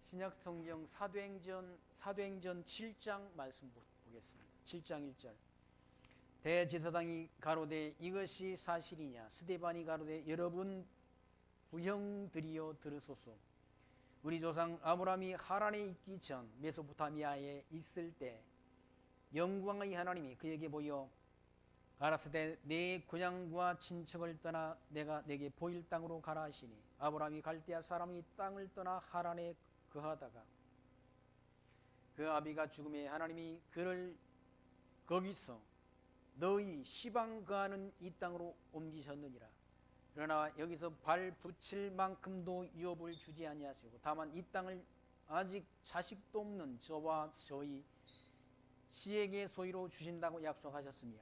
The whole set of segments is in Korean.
신약 성경 사도행전 7장 말씀 보겠습니다. 7장 1절. 대제사장이 가로되 이것이 사실이냐? 스데반이 가로되 여러분 부형들이여 들으소서. 우리 조상 아브라함이 하란에 있기 전 메소포타미아에 있을 때 영광의 하나님이 그에게 보여 가라사대 내 고향과 친척을 떠나 내가 내게 보일 땅으로 가라 하시니 아브라함이 갈대아 사람이 땅을 떠나 하란에 거하다가 그 아비가 죽음에 하나님이 그를 거기서 너희 시방 거하는 이 땅으로 옮기셨느니라. 그러나 여기서 발 붙일 만큼도 유업을 주지 아니하시고 다만 이 땅을 아직 자식도 없는 저와 저희 씨에게 소유로 주신다고 약속하셨으며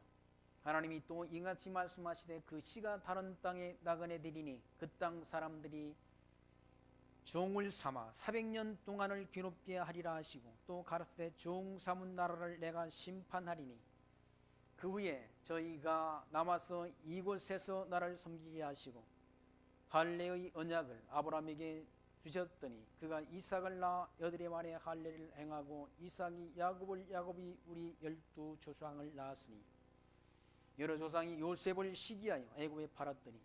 하나님이 또 이같이 말씀하시되 그 씨가 다른 땅에 나그네 되리니 그 땅 사람들이 종을 삼아 400년 동안을 괴롭게 하리라 하시고 또 가라사대 종 삼은 나라를 내가 심판하리니 그 후에 저희가 남아서 이곳에서 나를 섬기게 하시고 할례의 언약을 아브라함에게 주셨더니 그가 이삭을 낳아 여드레 만에 할례를 행하고 이삭이 야곱을 야곱이 우리 12조상을 낳았으니 여러 조상이 요셉을 시기하여 애굽에 팔았더니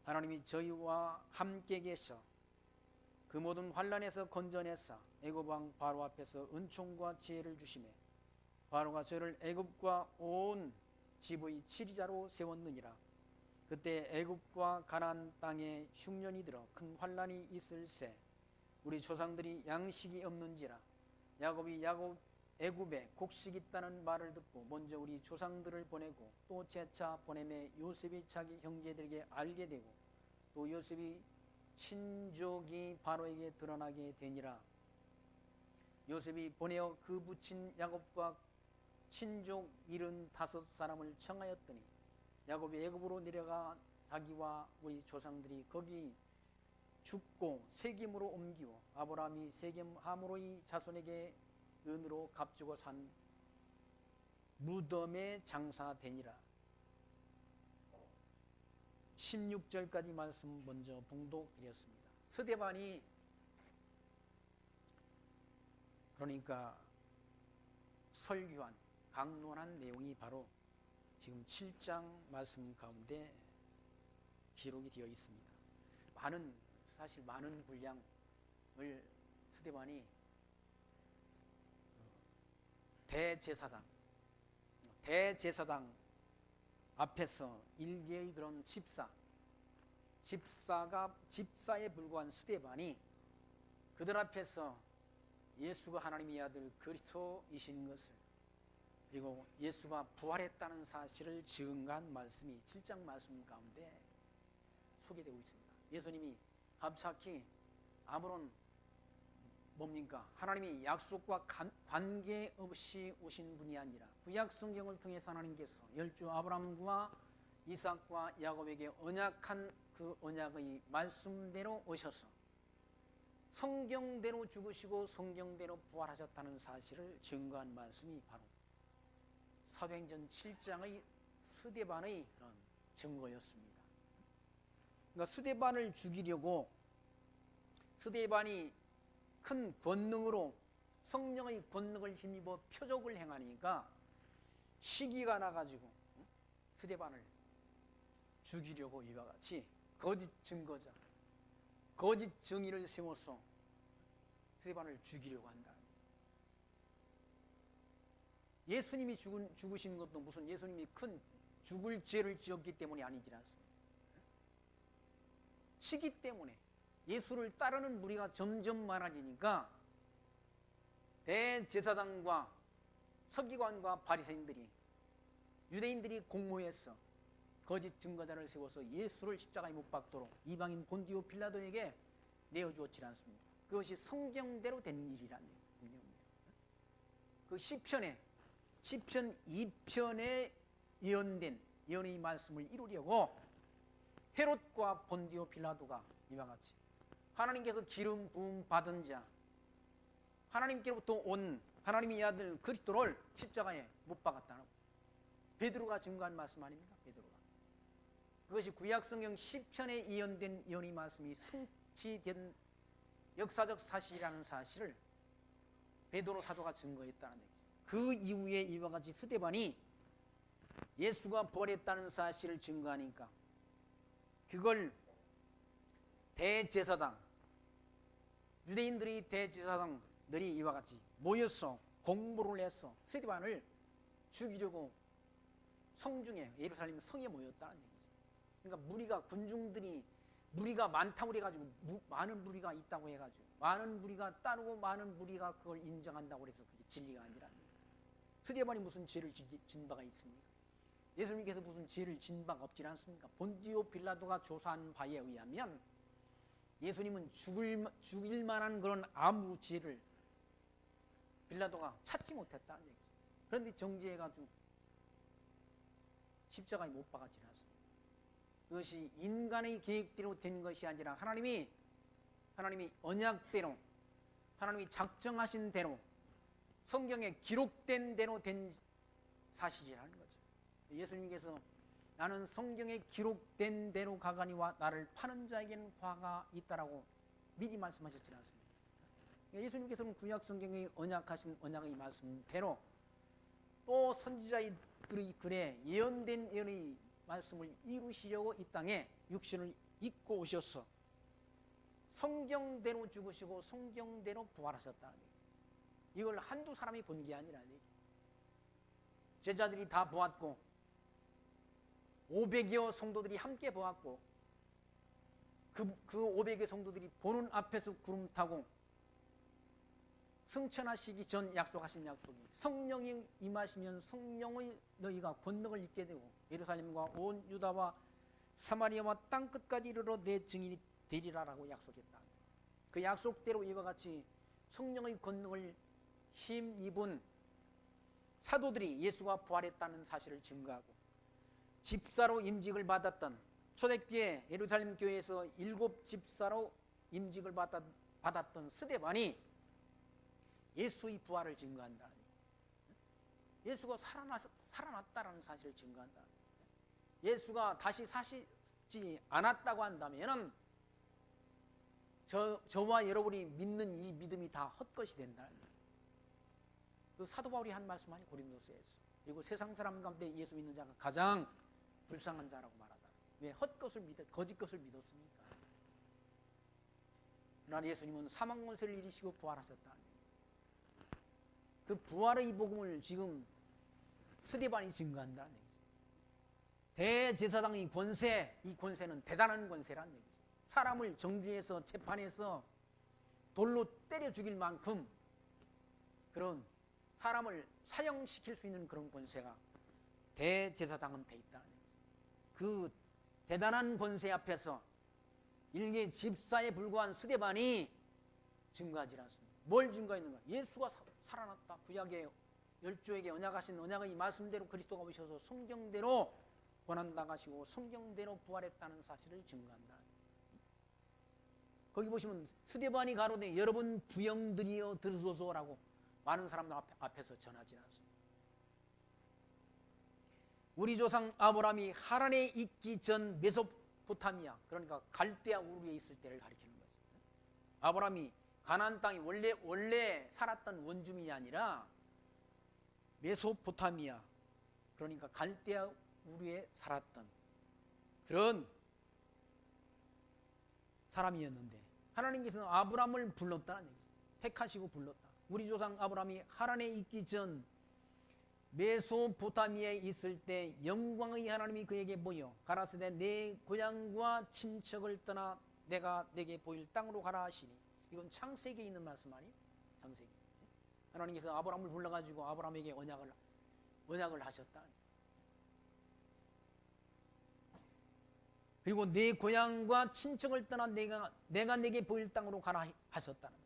하나님이 저희와 함께 계셔 그 모든 환난에서 건져내사 애굽 왕 바로 앞에서 은총과 지혜를 주시매 바로가 저를 애굽과 온 집의 치리자로 세웠느니라. 그때 애굽과 가나안 땅에 흉년이 들어 큰 환난이 있을새 우리 조상들이 양식이 없는지라 야곱이 애굽에 곡식이 있다는 말을 듣고 먼저 우리 조상들을 보내고 또 재차 보내매 요셉이 자기 형제들에게 알게 되고 또 요셉이 친족이 바로에게 드러나게 되니라. 요셉이 보내어 그 부친 야곱과 친족 75사람을 청하였더니 야곱이 애굽으로 내려가 자기와 우리 조상들이 거기 죽고 세겜으로 옮기고 아브라함이 세겜 하므로의 자손에게 은으로 값주고 산 무덤에 장사되니라. 16절까지 말씀 먼저 봉독드렸습니다. 스데반이 그러니까 설교한 강론한 내용이 바로 지금 7장 말씀 가운데 기록이 되어 있습니다. 사실 많은 분량을 스데반이 대제사장 앞에서 일개의 그런 집사에 불과한 스데반이 그들 앞에서 예수가 하나님의 아들 그리스도이신 것을 그리고 예수가 부활했다는 사실을 증거한 말씀이 7장 말씀 가운데 소개되고 있습니다. 예수님이 갑자기 아무런 뭡니까? 하나님이 약속과 관계없이 오신 분이 아니라 구약 성경을 통해서 하나님께서 열조 아브라함과 이삭과 야곱에게 언약한 그 언약의 말씀대로 오셔서 성경대로 죽으시고 성경대로 부활하셨다는 사실을 증거한 말씀이 바로 사도행전 7장의 스데반의 그런 증거였습니다. 그러니까 스데반을 죽이려고 스데반이 큰 권능으로 성령의 권능을 힘입어 표적을 행하니까 시기가 나가지고 스데반을 죽이려고 이와 같이 거짓 증거자, 거짓 증인을 세워서 스데반을 죽이려고 한다. 예수님이 죽으신 것도 무슨 예수님이 큰 죽을 죄를 지었기 때문이 아니지 않습니까? 시기 때문에 예수를 따르는 무리가 점점 많아지니까 대제사장과 서기관과 바리새인들이 유대인들이 공모해서 거짓 증거자를 세워서 예수를 십자가에 못 박도록 이방인 본디오 빌라도에게 내어주었지 않습니까? 그것이 성경대로 된 일이라는 얘기입니다. 그 시편 2편에 예언된 예언의 말씀을 이루려고 헤롯과 본디오 빌라도가 이와 같이 하나님께서 기름 부음 받은 자 하나님께로부터 온 하나님의 아들 그리스도를 십자가에 못 박았다는 베드로가 증거한 말씀 아닙니까? 베드로가 그것이 구약 성경 시편에 예언된 예언의 말씀이 성취된 역사적 사실이라는 사실을 베드로 사도가 증거했다는 얘기죠. 그 이후에 이와 같이 스데반이 예수가 부활했다는 사실을 증거하니까 그걸 대제사장, 유대인들이 대제사장들이 이와 같이 모여서 공모를 해서 스데반을 죽이려고 성중에, 예루살렘 성에 모였다는 얘기죠. 그러니까 무리가, 군중들이 무리가 많다고 그래가지고 많은 무리가 있다고 해가지고 많은 무리가 따르고 많은 무리가 그걸 인정한다고 해서 그게 진리가 아니라는 거죠. 스데반이 무슨 죄를 진 바가 있습니까? 예수님께서 무슨 죄를 진 바가 없지 않습니까? 본디오 빌라도가 조사한 바에 의하면 예수님은 죽일 만한 그런 아무 죄를 빌라도가 찾지 못했다는 얘기죠. 그런데 정죄해가지고 십자가에 못 박았지 않습니까? 그것이 인간의 계획대로 된 것이 아니라 하나님이 언약대로, 하나님이 작정하신 대로, 성경에 기록된 대로 된 사실이라는 거죠. 예수님께서 나는 성경에 기록된 대로 가가니와 나를 파는 자에게는 화가 있다라고 미리 말씀하셨지 않습니까? 예수님께서는 구약 성경에 언약하신 언약의 말씀대로 또 선지자들의 글에 예언된 예언의 말씀을 이루시려고 이 땅에 육신을 입고 오셔서 성경대로 죽으시고 성경대로 부활하셨다는 얘기죠. 이걸 한두 사람이 본 게 아니라는 얘기죠. 제자들이 다 보았고 500여 성도들이 함께 보았고 그 500여 성도들이 보는 앞에서 구름 타고 승천하시기 전 약속하신 약속이 성령이 임하시면 성령의 너희가 권능을 입게 되고 예루살렘과 온 유다와 사마리아와 땅끝까지 이르러 내 증인이 되리라라고 약속했다. 그 약속대로 이와 같이 성령의 권능을 힘입은 사도들이 예수가 부활했다는 사실을 증거하고 집사로 임직을 받았던 초대교회 예루살렘 교회에서 7 집사로 임직을 받았던 스데반이 예수의 부활을 증거한다. 예수가 살아났다라는 사실을 증거한다. 예수가 다시 사시지 않았다고 한다면 저와 여러분이 믿는 이 믿음이 다 헛것이 된다. 그 사도 바울이 한 말씀 아니 고린도서에서. 그리고 세상 사람 가운데 예수 믿는 자가 가장 불쌍한 자라고 말하다. 왜 거짓 것을 믿었습니까? 그러나 예수님은 사망 권세를 이기시고 부활하셨다. 그 부활의 복음을 지금 스데반이 증거한다는 얘기죠. 대제사장의 권세, 이 권세는 대단한 권세라는 얘기죠. 사람을 정죄해서 재판해서 돌로 때려 죽일 만큼 그런 사람을 사형시킬 수 있는 그런 권세가 대제사장한테 있다는 얘기죠. 그 대단한 권세 앞에서 일개 집사에 불과한 스데반이 증거하지 않습니다. 뭘 증거했는가? 예수가 살아났다. 구약의 12조에게 언약하신 언약의 말씀대로 그리스도가 오셔서 성경대로 고난당하시고 성경대로 부활했다는 사실을 증거한다. 거기 보시면 스데반이 가로되 여러분 부영들이여 들으소서라고 많은 사람들 앞에서 전하지 않습니다. 우리 조상 아브라함이 하란에 있기 전 메소포타미아, 그러니까 갈대아 우르에 있을 때를 가리키는 거죠. 아브라함이 가나안 땅이 원래 살았던 원주민이 아니라 메소포타미아, 그러니까 갈대아 우르에 살았던 그런 사람이었는데 하나님께서는 아브라함을 불렀다는 얘기죠. 택하시고 불렀다. 우리 조상 아브라함이 하란에 있기 전 메소포타미아에 있을 때 영광의 하나님이 그에게 보여 가라사대 내 고향과 친척을 떠나 내가 내게 보일 땅으로 가라 하시니, 이건 창세기에 있는 말씀 아니에요? 창세기. 하나님께서 아브라함을 불러가지고 아브라함에게 언약을 하셨다. 그리고 내 고향과 친척을 떠나 내가 내게 보일 땅으로 가라 하셨다는.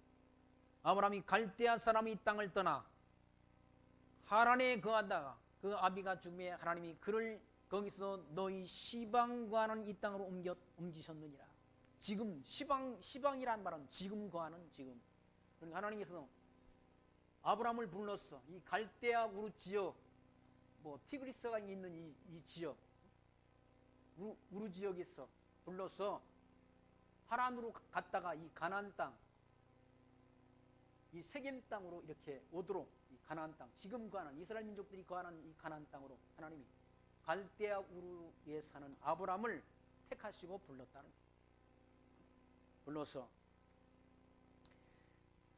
아브라함이 갈대아 사람이 땅을 떠나 하란에 거하다가 그 아비가 죽음에 하나님이 그를 거기서 너희 시방과는 이 땅으로 옮기셨느니라. 지금 시방이란 말은 지금 거하는 지금. 그러니까 하나님께서 아브라함을 불렀어. 이 갈대아 우르 지역, 티그리스가 있는 이 지역, 우르 지역에서 불러서 하란으로 갔다가 이 가나안 땅, 이 세겜 땅으로 이렇게 오도록 이 가나안 땅, 지금 거하는 이스라엘 민족들이 거하는 이 가나안 땅으로 하나님이 갈대아 우르에 사는 아브라함을 택하시고 불렀다는 거예요.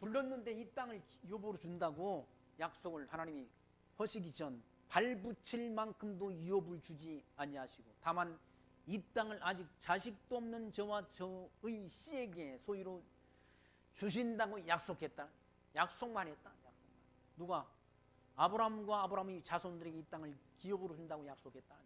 불렀는데 이 땅을 유업으로 준다고 약속을 하나님이 하시기 전 발붙일 만큼도 유업을 주지 아니하시고 다만 이 땅을 아직 자식도 없는 저와 저의 씨에게 소유로 주신다고 약속했다. 약속만 했다. 약속만. 누가? 아브라함과 아브라함의 자손들에게 이 땅을 기업으로 준다고 약속했다.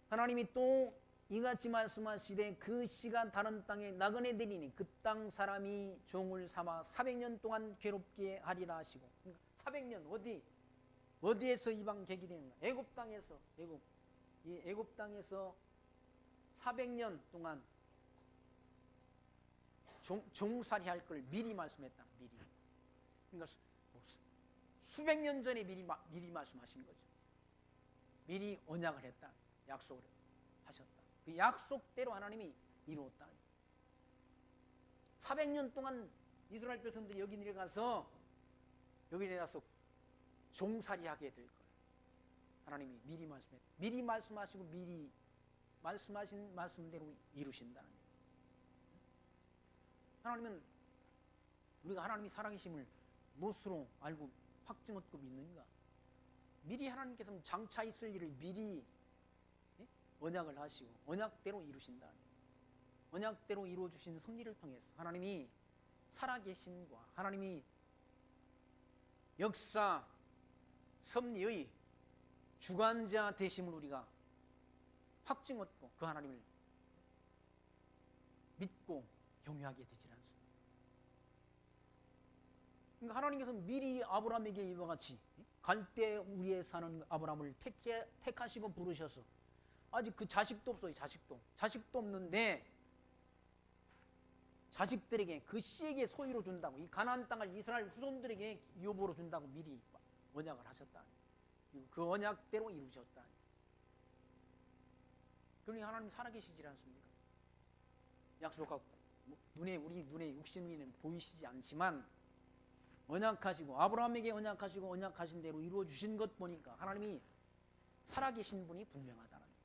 하나님이 또 이같이 말씀하시되 그 씨가 다른 땅에 나그네 되리니 그 땅 사람이 종을 삼아 400년 동안 괴롭게 하리라 하시고, 그러니까 400년 어디에서 이방 객이 되는가? 애굽 땅에서, 애굽 땅에서 400년 동안 종살이 할 걸 미리 말씀했다. 미리. 그러니까 수백 년 전에 미리 말씀하신 거죠. 미리 언약을 했다. 약속을 하셨다. 그 약속대로 하나님이 이루었다. 400년 동안 이스라엘 백성들이 여기 내려가서 종살이 하게 될 거예요. 하나님이 미리 말씀했다. 미리 말씀하시고 미리 말씀하신 말씀대로 이루신다는 거예요. 하나님은 우리가 하나님이 살아계심을 무엇으로 알고 확증 얻고 믿는가? 미리 하나님께서는 장차 있을 일을 미리 언약을 하시고 언약대로 이루신다. 언약대로 이루어주신 섭리를 통해서 하나님이 살아계심과 하나님이 역사 섭리의 주관자 되심을 우리가 확증 얻고 그 하나님을 믿고 경외하게 되지 않습니다. 그러니까 하나님께서 미리 아브라함에게 이와 같이 갈대 우리에 사는 아브라함을 택하시고 부르셔서 아직 그 자식도 없어요. 자식도 없는데 자식들에게 그 씨에게 소유로 준다고, 이 가나안 땅을 이스라엘 후손들에게 유업으로 준다고 미리 언약을 하셨다. 그 언약대로 이루셨다. 그러니 하나님 살아계시지 않습니까? 약속하고 우리 눈에 육신에는 보이시지 않지만 언약하시고 아브라함에게 언약하시고 언약하신 대로 이루어 주신 것 보니까 하나님이 살아계신 분이 분명하다는 거예요.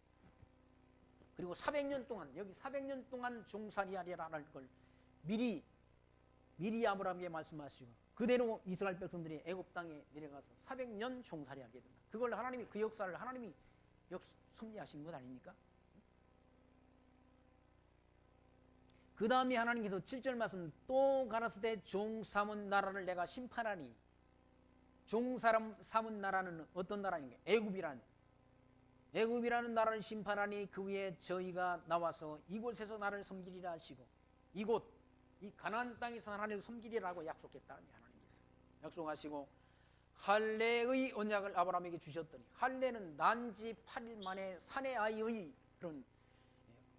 그리고 400년 동안, 여기 400년 동안 종살이하리라는 걸 미리 아브라함에게 말씀하시고 그대로 이스라엘 백성들이 애굽 땅에 내려가서 400년 종살이하게 된다. 그걸 하나님이, 그 역사를 하나님이 섭리하신 것 아닙니까? 그 다음에 하나님께서 7절 말씀, 또 가라사대 종 삼은 나라를 내가 심판하니, 종 삼은 나라는 어떤 나라인가? 애굽이라는 나라를 심판하니 그 위에 저희가 나와서 이곳에서 나를 섬기리라 하시고, 이곳 이 가나안 땅에서 하나님을 섬기리라고 약속했다는 하나님께서 약속하시고, 할례의 언약을 아브라함에게 주셨더니, 할례는 난지 8일 만에 사내 아이의 그런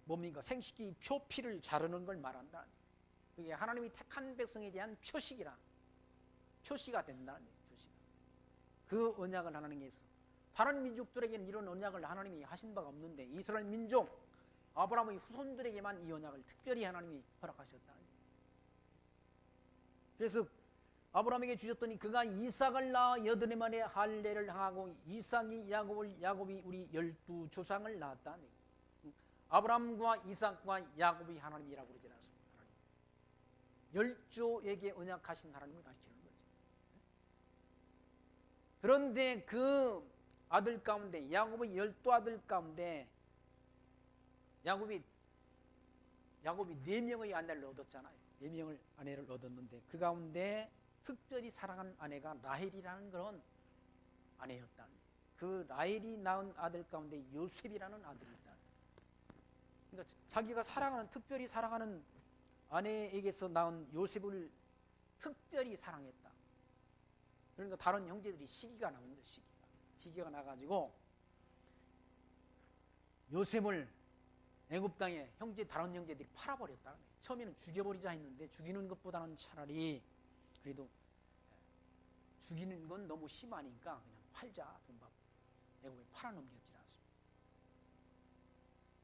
뭡니까? 생식기 표피를 자르는 걸 말한다. 그게 하나님이 택한 백성에 대한 표시가 된다는 거예요. 표시가. 그 언약을 하나님께서 다른 민족들에게는 이런 언약을 하나님이 하신 바가 없는데 이스라엘 민족 아브라함의 후손들에게만 이 언약을 특별히 하나님이 허락하셨다는 거예요. 그래서 아브라함에게 주셨더니 그가 이삭을 낳아 여드레 만에 할례를 행하고 이삭이 야곱이 우리 12조상을 낳았다는 거예요. 아브라함과 이삭과 야곱이 하나님이라고 그러지 않습니까? 열조에게 언약하신 하나님을 가리키는 거죠. 그런데 그 아들 가운데, 야곱의 12아들 가운데 야곱이 4명의 아내를 얻었잖아요. 4명의 아내를 얻었는데 그 가운데 특별히 사랑하는 아내가 라헬이라는 그런 아내였다. 그 라헬이 낳은 아들 가운데 요셉이라는 아들이 있다. 그러니까 자기가 특별히 사랑하는 아내에게서 낳은 요셉을 특별히 사랑했다. 그러니까 다른 형제들이 시기가 나온 거예요. 시기가 나가지고 요셉을 애굽 땅에 다른 형제들이 팔아버렸다는 거예요. 처음에는 죽여버리자 했는데 죽이는 것보다는 차라리 그래도 죽이는 건 너무 심하니까 그냥 팔자, 돈 받고 애굽에 팔아넘겼지 않습니까?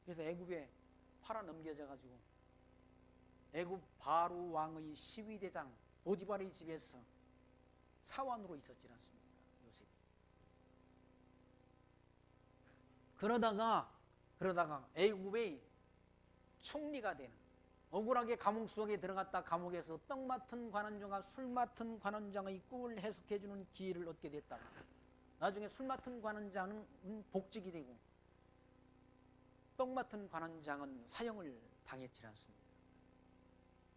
그래서 애굽에 팔아넘겨져 가지고 애굽 바로 왕의 시위대장 보디발의 집에서 사환으로 있었지 않습니까? 요셉이. 그러다가 애굽의 총리가 되는, 억울하게 감옥 속에 들어갔다 감옥에서 떡 맡은 관원장과 술 맡은 관원장의 꿈을 해석해주는 기회를 얻게 됐다가 나중에 술 맡은 관원장은 복직이 되고 떡 맡은 관원장은 사형을 당했지 않습니까?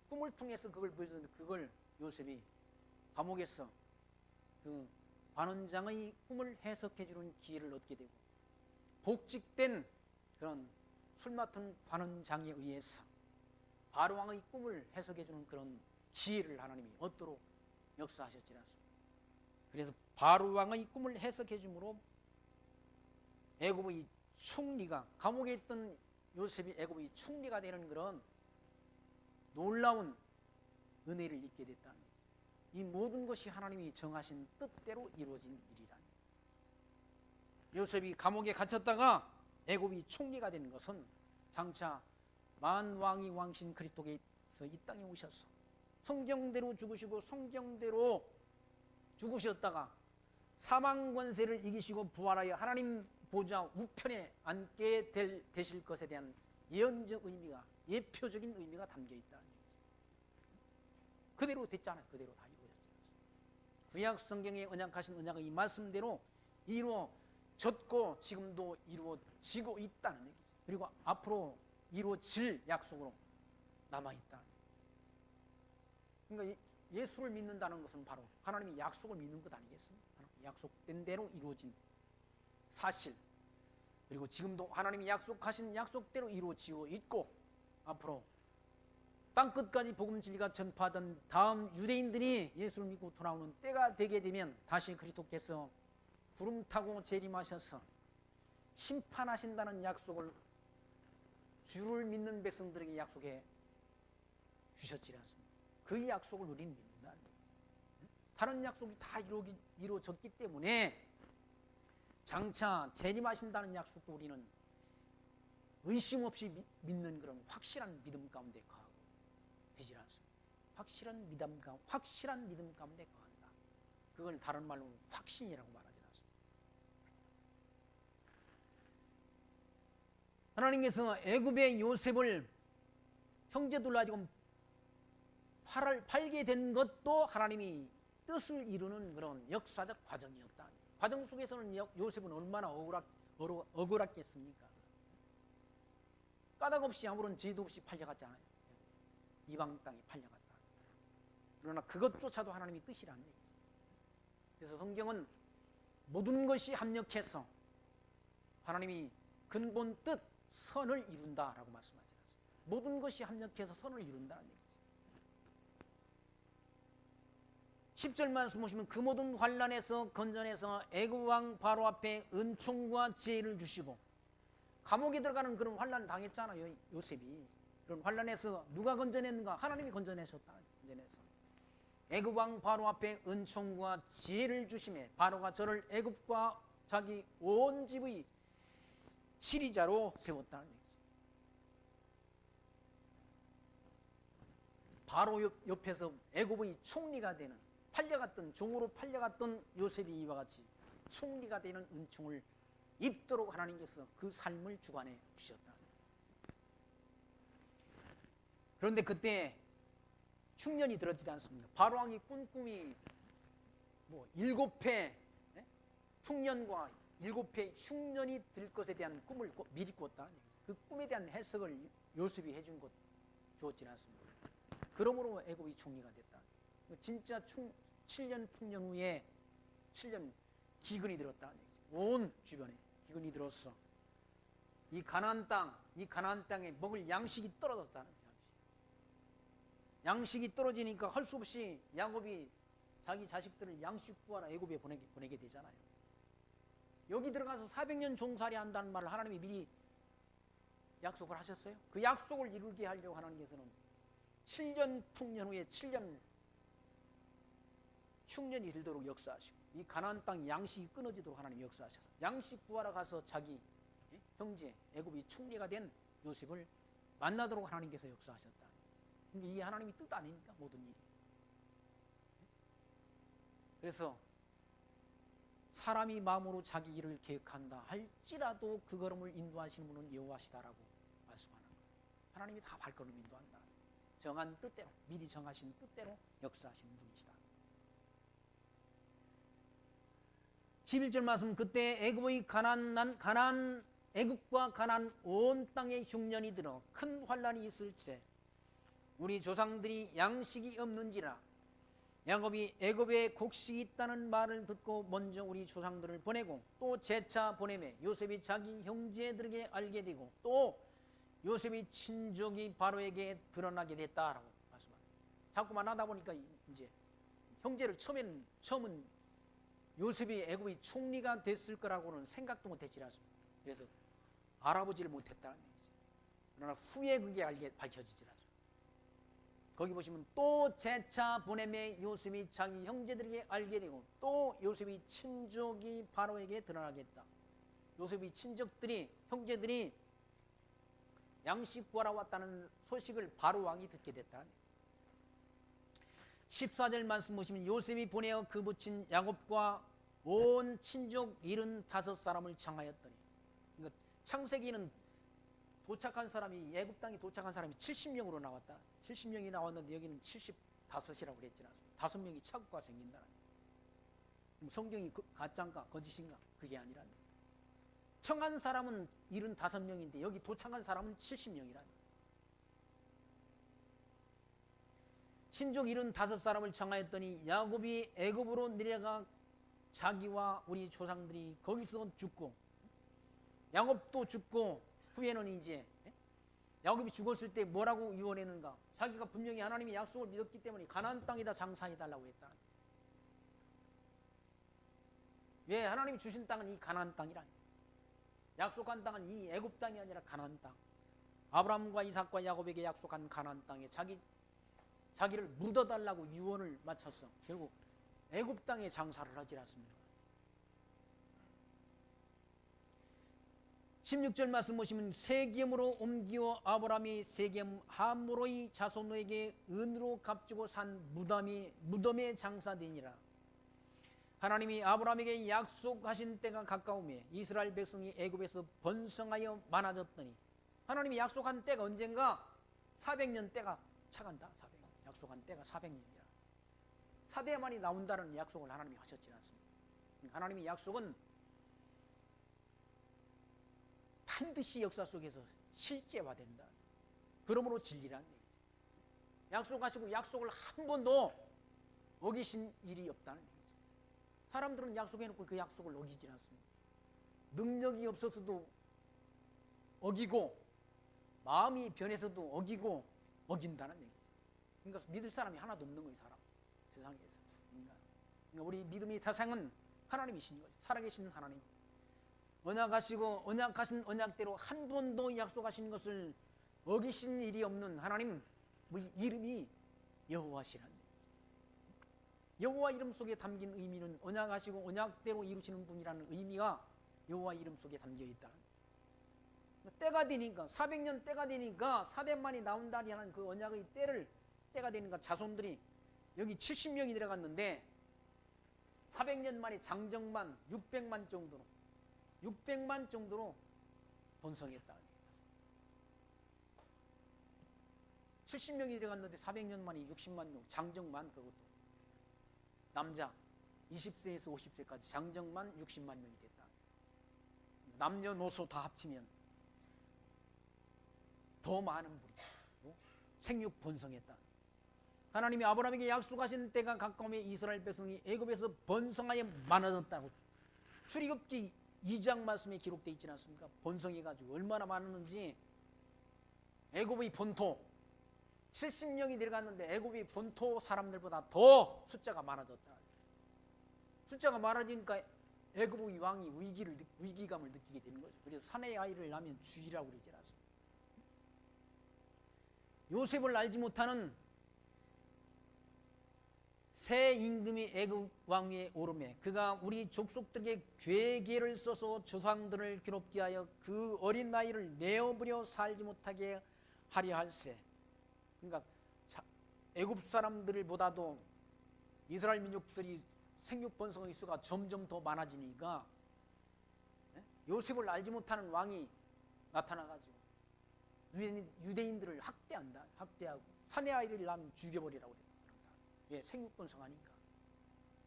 꿈을 통해서 그걸 보여줬는데 그걸 요셉이 감옥에서 그 관원장의 꿈을 해석해주는 기회를 얻게 되고 복직된 그런 술 맡은 관원장에 의해서 바로왕의 꿈을 해석해주는 그런 기회를 하나님이 얻도록 역사하셨지 않습니까? 그래서 바로왕의 꿈을 해석해줌으로 애굽의 총리가, 감옥에 있던 요셉이 애굽의 총리가 되는 그런 놀라운 은혜를 입게 됐다는 거죠. 이 모든 것이 하나님이 정하신 뜻대로 이루어진 일이라니. 요셉이 감옥에 갇혔다가 애굽이 총리가 된 것은 장차 만왕이 왕신 그리스도께서 이 땅에 오셔서 성경대로 죽으시고 성경대로 죽으셨다가 사망 권세를 이기시고 부활하여 하나님 보좌 우편에 앉게 되실 것에 대한 예언적 의미가, 예표적인 의미가 담겨 있다는 얘기죠. 그대로 됐잖아요. 그대로 다 이루어졌잖아요. 구약 성경에 언약하신 언약의 이 말씀대로 이루어졌고 지금도 이루어지고 있다는 얘기죠. 그리고 앞으로 이루어질 약속으로 남아있다. 그러니까 예수를 믿는다는 것은 바로 하나님이 약속을 믿는 것 아니겠습니까? 약속된 대로 이루어진 사실, 그리고 지금도 하나님이 약속하신 약속대로 이루어지고 있고 앞으로 땅끝까지 복음 진리가 전파하던 다음 유대인들이 예수를 믿고 돌아오는 때가 되게 되면 다시 그리스도께서 구름 타고 재림하셔서 심판하신다는 약속을 주를 믿는 백성들에게 약속해 주셨지 않습니까? 그 약속을 우리는 믿는다. 다른 약속이 다 이루어졌기 때문에 장차 재림하신다는 약속도 우리는 의심 없이 믿는 그런 확실한 믿음 가운데 거하고 되질 않습니다. 확실한 믿음 가운데 거한다. 그걸 다른 말로 확신이라고 말하지 않습니다. 하나님께서 애굽의 요셉을 형제들로 하여금 팔게 된 것도 하나님이 뜻을 이루는 그런 역사적 과정이었다. 과정 속에서는 요셉은 얼마나 억울했겠습니까? 까닭없이 아무런 죄도 없이 팔려갔잖아요. 이방 땅에 팔려갔다. 그러나 그것조차도 하나님의 뜻이라는 얘기죠. 그래서 성경은 모든 것이 합력해서 하나님이 근본 뜻, 선을 이룬다라고 말씀하지 않습니다. 모든 것이 합력해서 선을 이룬다는 얘기죠. 10절 말씀 보시면 그 모든 환난에서 건져내서 애굽 왕 바로 앞에 은총과 지혜를 주시고, 감옥에 들어가는 그런 환난을 당했잖아요. 요셉이. 그런 환난에서 누가 건져냈는가? 하나님이 건져내셨다. 건져내서 애굽 왕 바로 앞에 은총과 지혜를 주심에 바로가 저를 애굽과 자기 온 집의 치리자로 세웠다는 얘기죠. 바로 옆에서 애굽의 총리가 되는, 팔려갔던, 종으로 팔려갔던 요셉이 이와 같이 총리가 되는 은총을 입도록 하나님께서 그 삶을 주관해 주셨다. 그런데 그때 흉년이 들었지 않습니까? 바로왕이 꾼 꿈이 7회 흉년과 7회 흉년이 들 것에 대한 꿈을 미리 꿨다. 그 꿈에 대한 해석을 요셉이 해준 것 주었지 않습니까? 그러므로 애굽이 총리가 됐다. 진짜 7년 풍년 후에 7년 기근이 들었다. 온 주변에 기근이 들었어. 이 가나안 땅에 먹을 양식이 떨어졌다는 거예요. 양식이 떨어지니까 할 수 없이 야곱이 자기 자식들을 양식 구하러 애굽에 보내게 되잖아요. 여기 들어가서 400년 종살이 한다는 말을 하나님이 미리 약속을 하셨어요. 그 약속을 이루게 하려고 하나님께서는 7년 풍년 후에 7년 흉년이 들도록 역사하시고, 이 가나안 땅 양식이 끊어지도록 하나님 역사하셔서 양식 구하러 가서 자기 형제 애굽이 총리가 된 요셉을 만나도록 하나님께서 역사하셨다. 그러니까 이게 하나님의 뜻 아닙니까? 모든 일이. 그래서 사람이 마음으로 자기 일을 계획한다 할지라도 그 걸음을 인도하시는 분은 여호와시다라고 말씀하는 거예요. 하나님이 다 발걸음 인도한다. 정한 뜻대로, 미리 정하신 뜻대로 역사하시는 분이시다. 11절 말씀, 그때 애굽과 가나안 온 땅에 흉년이 들어 큰 환란이 있을 때 우리 조상들이 양식이 없는지라 야곱이 애굽에 곡식이 있다는 말을 듣고 먼저 우리 조상들을 보내고 또 재차 보내매 요셉이 자기 형제들에게 알게 되고 또 요셉이 친족이 바로에게 드러나게 됐다라고 말씀합니다. 자꾸만 하다 보니까 이제 형제를 처음은 요셉이 애굽의 총리가 됐을 거라고는 생각도 못했지 않습니까? 그래서 알아보지를 못했다는 얘기죠. 그러나 후에 그게 밝혀지질 않죠. 거기 보시면 또 재차 보내매 요셉이 자기 형제들에게 알게 되고 또 요셉이 친족이 바로에게 드러나겠다. 요셉의 친족들이, 형제들이 양식 구하러 왔다는 소식을 바로 왕이 듣게 됐다. 14절 말씀 보시면 요셉이 보내어 그 부친 야곱과 온 친족 75사람을 청하였더니, 그러니까 창세기는 도착한 사람이, 애굽 땅에 도착한 사람이 70명으로 나왔다. 70명이 나왔는데 여기는 75이라고 그랬지 않습니까? 5명이 착오가 생긴다. 성경이 가짜인가 거짓인가? 그게 아니라 청한 사람은 75명인데 여기 도착한 사람은 70명이라. 친족 75사람을 청하였더니 야곱이 애굽으로 내려가 자기와 우리 조상들이 거기서 죽고, 야곱도 죽고, 후에는 이제 야곱이 죽었을 때 뭐라고 유언했는가? 자기가 분명히 하나님의 약속을 믿었기 때문에 가나안 땅에다 장사해달라고 했다. 왜? 하나님이 주신 땅은 이 가나안 땅이라. 약속한 땅은 이 애굽 땅이 아니라 가나안 땅. 아브라함과 이삭과 야곱에게 약속한 가나안 땅에 자기를 묻어달라고 유언을 마쳤어. 결국 애굽 땅에 장사를 하지 않습니까? 16절 말씀 보시면 세겜으로 옮기어 아브라함이 세겜 함모로의 자손에게 은으로 값주고 산 무덤에 장사되니라. 하나님이 아브라함에게 약속하신 때가 가까우며 이스라엘 백성이 애굽에서 번성하여 많아졌더니, 하나님이 약속한 때가 언젠가 400년 때가 차간다. 400년. 약속한 때가 400년이라. 4대만이 나온다는 약속을 하나님이 하셨지 않습니까? 하나님의 약속은 반드시 역사 속에서 실제화된다. 그러므로 진리란 얘기죠. 약속하시고 약속을 한 번도 어기신 일이 없다는 얘기죠. 사람들은 약속해놓고 그 약속을 어기지 않습니다. 능력이 없어서도 어기고 마음이 변해서도 어기고 어긴다는 얘기죠. 그러니까 믿을 사람이 하나도 없는 거예요. 세상에서. 그러니까 우리 믿음의 사상은 하나님이신 거예요. 살아계신 하나님. 언약하시고 언약하신 언약대로 한 번도 약속하신 것을 어기신 일이 없는 하나님, 이름이 여호와시라는 얘기죠. 여호와 이름 속에 담긴 의미는 언약하시고 언약대로 이루시는 분이라는 의미가 여호와 이름 속에 담겨 있다. 때가 되니까, 400년 때가 되니까 4대만이 나온다는 그 언약의 때가 되니까 자손들이 여기 70명이 들어갔는데 400년 만에 장정만 600만 정도로 번성했다. 70명이 들어갔는데 400년 만에 60만 명, 장정만, 그것도 남자 20세에서 50세까지 장정만 60만 명이 됐다. 남녀노소 다 합치면 더 많은 분이 생육 번성했다. 하나님이 아브라함에게 약속하신 때가 가까우며 이스라엘 백성이 애굽에서 번성하여 많아졌다고 출애굽기 2장 말씀에 기록되어 있지 않습니까? 번성해가지고 얼마나 많았는지. 애굽의 본토 70명이 들어갔는데 애굽의 본토 사람들보다 더 숫자가 많아졌다. 숫자가 많아지니까 애굽의 왕이 위기감을 느끼게 되는 거죠. 그래서 사내 아이를 낳으면 주의라고 그러지 않습니까? 요셉을 알지 못하는 새 임금이 애굽 왕위에 오르매 그가 우리 족속들에게 괴계를 써서 조상들을 괴롭게 하여 그 어린 나이를 내어버려 살지 못하게 하려 할세. 그러니까 애굽 사람들보다도 이스라엘 민족들이 생육 번성의 수가 점점 더 많아지니까 요셉을 알지 못하는 왕이 나타나가지고 유대인들을 학대하고 사내 아이를 낳으면 죽여버리라고 그랬다. 왜? 생육 번성하니까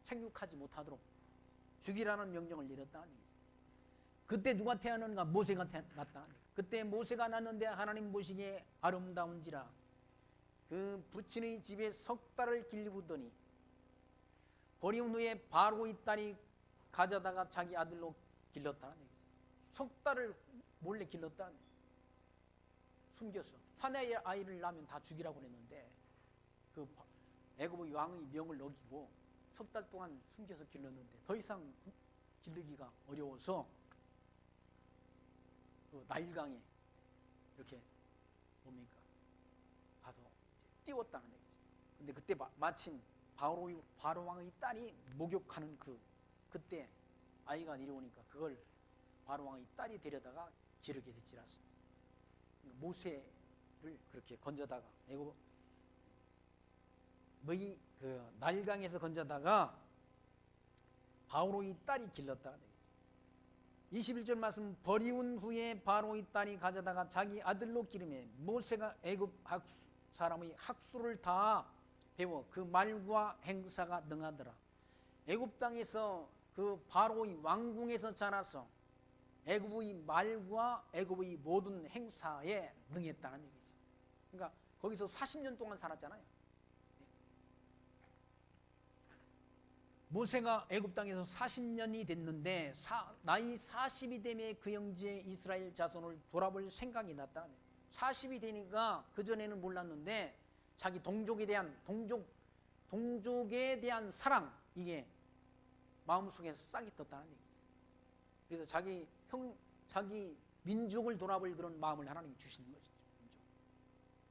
생육하지 못하도록 죽이라는 명령을 내렸다는 얘기죠. 그때 누가 태어났는가? 모세가 났다. 그때 모세가 났는데 하나님 보시기에 아름다운지라 그 부친의 집에 석 달을 길르더니 버리운 후에 바로의 딸이 가져다가 자기 아들로 길렀다는 얘기죠. 석 달을 몰래 길렀다는 얘기죠. 숨겼어. 사내 아이를 낳으면 다 죽이라고 그랬는데 그 애굽의 왕의 명을 어기고 석 달 동안 숨겨서 길렀는데 더 이상 기르기가 어려워서 그 나일강에 이렇게 뭡니까? 가서 이제 띄웠다는 얘기죠. 근데 그때 마침 바로 왕의 딸이 목욕하는 그때 아이가 내려오니까 그걸 바로 왕의 딸이 데려다가 기르게 됐지 않습니까? 그러니까 모세를 그렇게 건져다가 애굽 그 나일강에서 건져다가 바로의 딸이 길렀다는 얘기죠. 21절 말씀 버리운 후에 바로의 딸이 가져다가 자기 아들로 기르매 모세가 애굽 사람의 학수를 다 배워 그 말과 행사가 능하더라. 애굽 땅에서 그 바로의 왕궁에서 자라서 애굽의 말과 애굽의 모든 행사에 능했다는 얘기죠. 그러니까 거기서 40년 동안 살았잖아요. 모세가 애굽 땅에서 40년이 됐는데 나이 40이 되면 그 형제 이스라엘 자손을 돌아볼 생각이 났다는 거예요. 40이 되니까 그전에는 몰랐는데 자기 동족에 대한 사랑, 이게 마음속에서 싹이 떴다는 얘기죠. 그래서 자기 민족을 돌아볼 그런 마음을 하나님이 주시는 것이죠.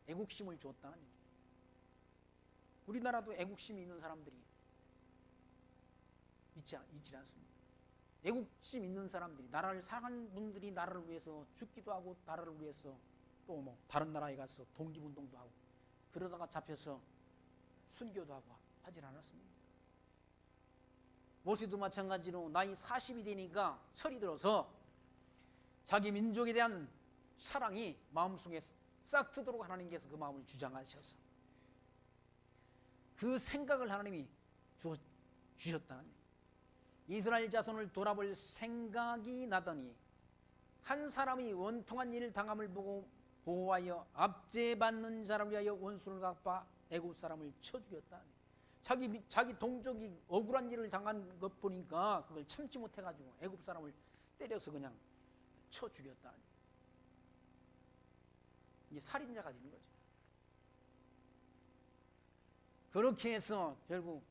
애국심을 주었다는 얘기죠. 우리나라도 애국심이 있는 사람들이 있지 않습니다. 애국심 있는 사람들이, 나라를 사랑하는 분들이 나라를 위해서 죽기도 하고 나라를 위해서 또 뭐 다른 나라에 가서 독립운동도 하고 그러다가 잡혀서 순교도 하고 하질 않았습니다. 모세도 마찬가지로 나이 40이 되니까 철이 들어서 자기 민족에 대한 사랑이 마음속에 싹 트도록 하나님께서 그 마음을 주장하셔서 그 생각을 하나님이 주셨다는 얘기예요. 이스라엘 자손을 돌아볼 생각이 나더니 한 사람이 원통한 일을 당함을 보고 보호하여 압제받는 자를 위하여 원수를 갚아 애굽 사람을 쳐 죽였다. 자기 동족이 억울한 일을 당한 것 보니까 그걸 참지 못해가지고 애굽 사람을 때려서 그냥 쳐 죽였다. 이제 살인자가 되는 거죠. 그렇게 해서 결국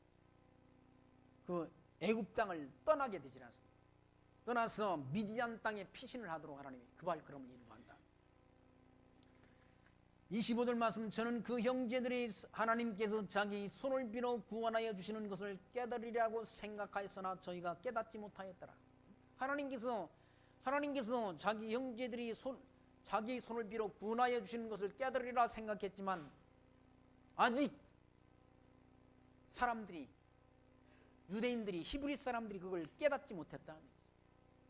그 애굽 땅을 떠나게 되지 않습니다. 떠나서 미디안 땅에 피신을 하도록 하나님이 그 발걸음을 인도한다. 25절 말씀, 저는 그 형제들이 하나님께서 자기 손을 빌어 구원하여 주시는 것을 깨달으리라고 생각하였으나 저희가 깨닫지 못하였더라. 하나님께서 자기 형제들이 자기 손을 빌어 구원하여 주시는 것을 깨달으리라 생각했지만 아직 유대인들이, 히브리 사람들이 그걸 깨닫지 못했다는 거죠.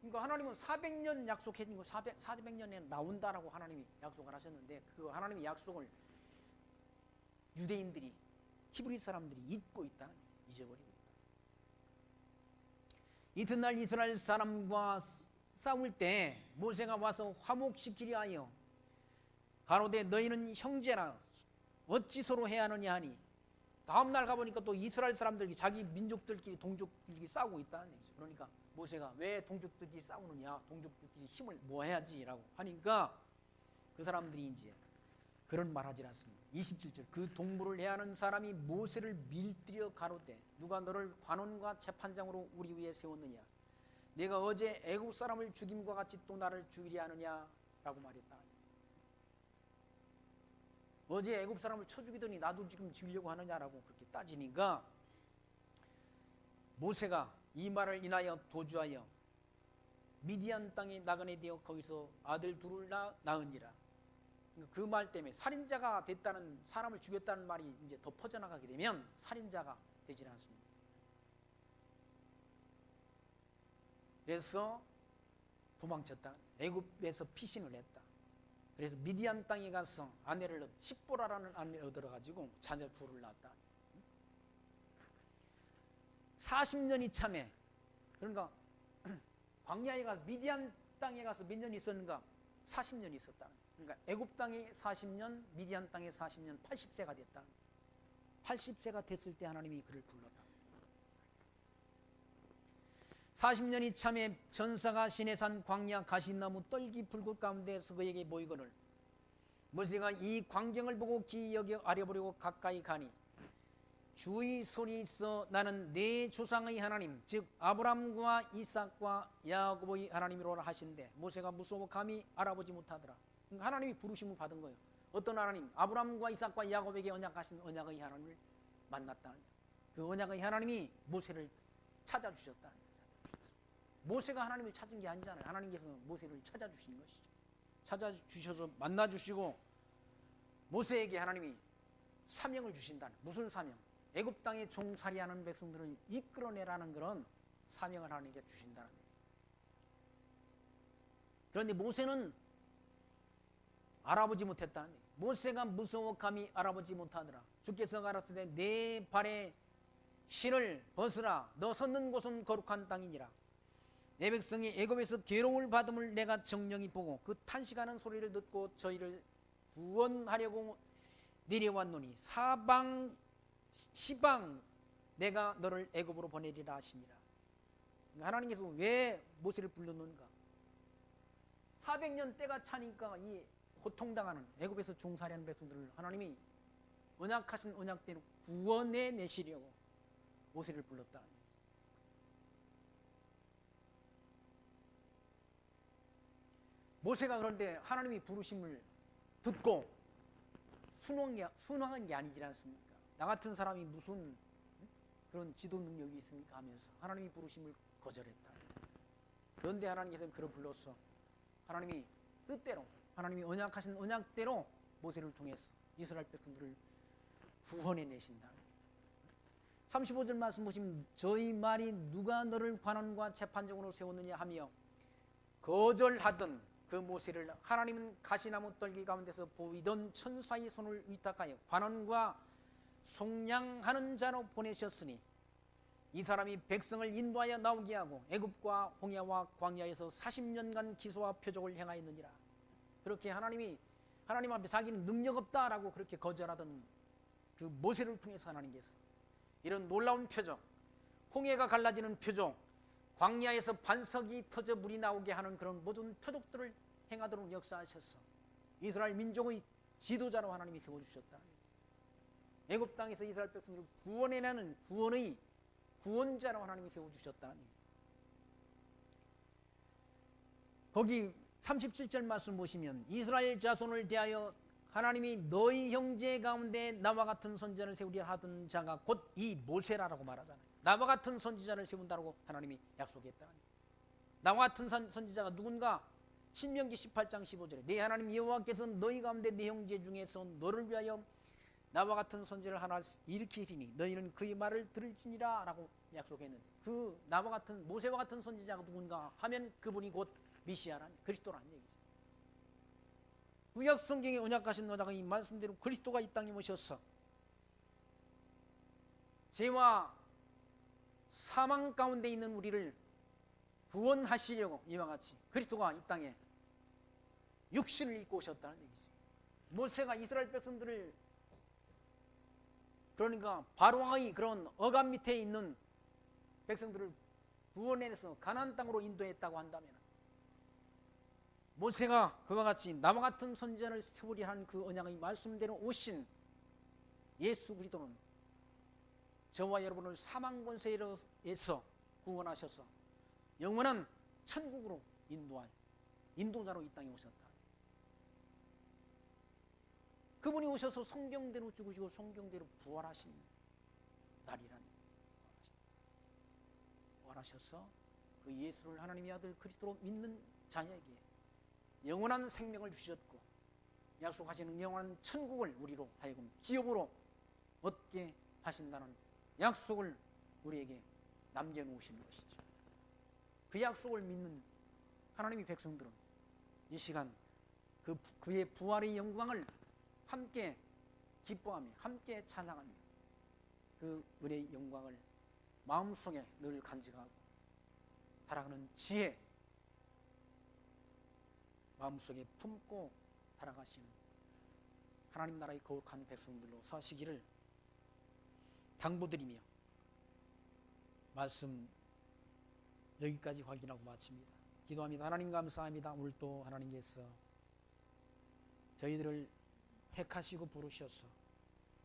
그러니까 하나님은 400년 약속해준 거 400년에 나온다라고 하나님이 약속을 하셨는데 그 하나님의 약속을 유대인들이, 히브리 사람들이 잊고 있다는 거예요. 잊어버리고 있다. 이튿날 이스라엘 사람과 싸울 때 모세가 와서 화목시키려 하여 가로되 너희는 형제라 어찌 서로 해야 하느냐 하니 다음날 가보니까 또 이스라엘 사람들이 자기 민족들끼리 동족들끼리 싸우고 있다는 얘기죠. 그러니까 모세가 왜 동족들끼리 싸우느냐, 동족들끼리 힘을 모아야지 라고 하니까 그 사람들이 이제 그런 말 하지 않습니다. 27절, 그 동물을 해하는 사람이 모세를 밀들여 가로되 누가 너를 관원과 재판장으로 우리 위에 세웠느냐, 내가 어제 애굽 사람을 죽임과 같이 또 나를 죽이려 하느냐 라고 말했다. 어제 애굽 사람을 쳐 죽이더니 나도 지금 죽이려고 하느냐라고 그렇게 따지니까 모세가 이 말을 인하여 도주하여 미디안 땅에 나그네 되어 거기서 아들 둘을 낳으니라. 그 말 때문에 살인자가 됐다는, 사람을 죽였다는 말이 이제 더 퍼져나가게 되면 살인자가 되질 않습니다. 그래서 도망쳤다. 애굽에서 피신을 했다. 그래서 미디안 땅에 가서 아내를 십보라라는 아내를 얻어가지고 자녀 둘을 낳았다. 40년이 참에, 그러니까 광야에 가서 미디안 땅에 가서 몇 년 있었는가? 40년 있었다. 그러니까 애굽 땅에 40년, 미디안 땅에 40년, 80세가 됐다. 80세가 됐을 때 하나님이 그를 불렀다. 40년이 참에 전사가 시내산 광야 가시나무 떨기 불꽃 가운데서 그에게 모이거늘 모세가 이 광경을 보고 기이 여겨 아려보려고 가까이 가니 주의 손이 있어 나는 내 조상의 하나님 즉 아브람과 이삭과 야곱의 하나님이로라 하신대 모세가 무서워 감히 알아보지 못하더라. 그러니까 하나님이 부르심을 받은 거예요. 어떤 하나님? 아브람과 이삭과 야곱에게 언약하신 언약의 하나님을 만났다. 그 언약의 하나님이 모세를 찾아주셨다. 모세가 하나님을 찾은 게 아니잖아요. 하나님께서 모세를 찾아주신 것이죠. 찾아주셔서 만나주시고 모세에게 하나님이 사명을 주신다. 무슨 사명? 애굽 땅에 종살이하는 백성들을 이끌어내라는 그런 사명을 하나님께 주신다는 거예요. 그런데 모세는 알아보지 못했다는 거예요. 모세가 무서워 감히 알아보지 못하더라. 주께서 가라사대 내 발에 신을 벗으라. 너 섰는 곳은 거룩한 땅이니라. 내 백성이 애굽에서 괴로움을 받음을 내가 정령히 보고 그 탄식하는 소리를 듣고 저희를 구원하려고 내려왔노니 사방 시방 내가 너를 애굽으로 보내리라 하시니라. 하나님께서 왜 모세를 불렀는가? 400년 때가 차니까 이 고통당하는 애굽에서 종살이하는 백성들을 하나님이 언약하신 언약대로 구원해 내시려고 모세를 불렀다. 모세가 그런데 하나님이 부르심을 듣고 순응한 게 아니지 않습니까? 나 같은 사람이 무슨 그런 지도 능력이 있습니까? 하면서 하나님이 부르심을 거절했다. 그런데 하나님께서는 그를 불렀어. 하나님이 뜻대로 하나님이 언약하신 언약대로 모세를 통해서 이스라엘 백성들을 구원해 내신다. 35절 말씀 보시면 저희 말이 누가 너를 관원과 재판장으로 세웠느냐 하며 거절하던 그 모세를 하나님은 가시나무 떨기 가운데서 보이던 천사의 손을 위탁하여 관원과 속량하는 자로 보내셨으니 이 사람이 백성을 인도하여 나오게 하고 애굽과 홍해와 광야에서 40년간 기소와 표적을 행하였느니라. 그렇게 하나님 앞에 자기는 능력 없다라고 그렇게 거절하던 그 모세를 통해서 하나님께서 이런 놀라운 표적, 홍해가 갈라지는 표적, 광야에서 반석이 터져 물이 나오게 하는 그런 모든 표적들을 행하도록 역사하셔서 이스라엘 민족의 지도자로 하나님이 세워주셨다. 애굽 땅에서 이스라엘 백성들을 구원해내는 구원의 구원자로 하나님이 세워주셨다. 거기 37절 말씀 보시면 이스라엘 자손을 대하여 하나님이 너희 형제 가운데 나와 같은 선지자를 세우리라 하던 자가 곧 이 모세라라고 말하잖아요. 나와 같은 선지자를 세운다고 하나님이 약속했다. 나와 같은 선지자가 누군가? 신명기 18장 15절에 내 하나님 여호와께서 너희 가운데 내 형제 중에서 너를 위하여 나와 같은 선지자를 하나 일으키리니 너희는 그의 말을 들을지니라 라고 약속했는데 그 나와 같은 모세와 같은 선지자가 누군가 하면 그분이 곧 메시아라는 그리스도라는 얘기죠. 구약 성경에 언약하신 언약의 말씀대로 그리스도가 이 땅에 오셔서 죄와 사망 가운데 있는 우리를 구원하시려고 이와 같이 그리스도가 이 땅에 육신을 입고 오셨다는 얘기죠. 모세가 이스라엘 백성들을 그러니까 바로왕의 그런 억압 밑에 있는 백성들을 구원해내서 가나안 땅으로 인도했다고 한다면 모세가 그와 같이 나와 같은 선지자를 세우리라 한 그 언약의 말씀대로 오신 예수 그리스도는 저와 여러분을 사망 권세에서 구원하셔서 영원한 천국으로 인도할 인도자로 이 땅에 오셨다. 그분이 오셔서 성경대로 죽으시고 성경대로 부활하신 날이란 부활하셔서 그 예수를 하나님의 아들 그리스도로 믿는 자녀에게 영원한 생명을 주셨고 약속하시는 영원한 천국을 우리로 하여금 기업으로 얻게 하신다는 약속을 우리에게 남겨놓으신 것이죠. 그 약속을 믿는 하나님의 백성들은 이 시간 그의 부활의 영광을 함께 기뻐하며 함께 찬양하며 그 은혜의 영광을 마음속에 늘 간직하고 살아가는 지혜 마음속에 품고 살아가시는 하나님 나라의 거룩한 백성들로 사시기를 당부드리며 말씀 여기까지 확인하고 마칩니다. 기도합니다. 하나님 감사합니다. 오늘도 하나님께서 저희들을 택하시고 부르셔서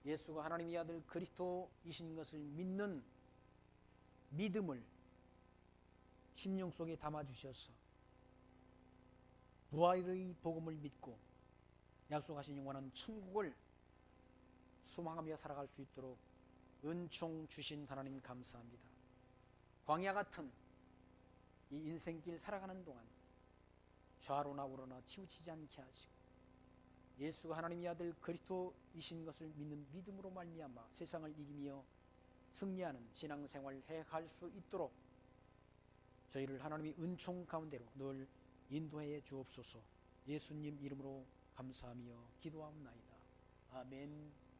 예수가 하나님의 아들 그리스도이신 것을 믿는 믿음을 심령 속에 담아주셔서 부활의 복음을 믿고 약속하신 영원한 천국을 소망하며 살아갈 수 있도록 은총 주신 하나님 감사합니다. 광야 같은 이 인생길 살아가는 동안 좌로나 우로나 치우치지 않게 하시고 예수가 하나님의 아들 그리스도이신 것을 믿는 믿음으로 말미암아 세상을 이기며 승리하는 신앙생활을 해갈 수 있도록 저희를 하나님의 은총 가운데로 늘 인도해 주옵소서. 예수님 이름으로 감사하며 기도하옵나이다. 아멘.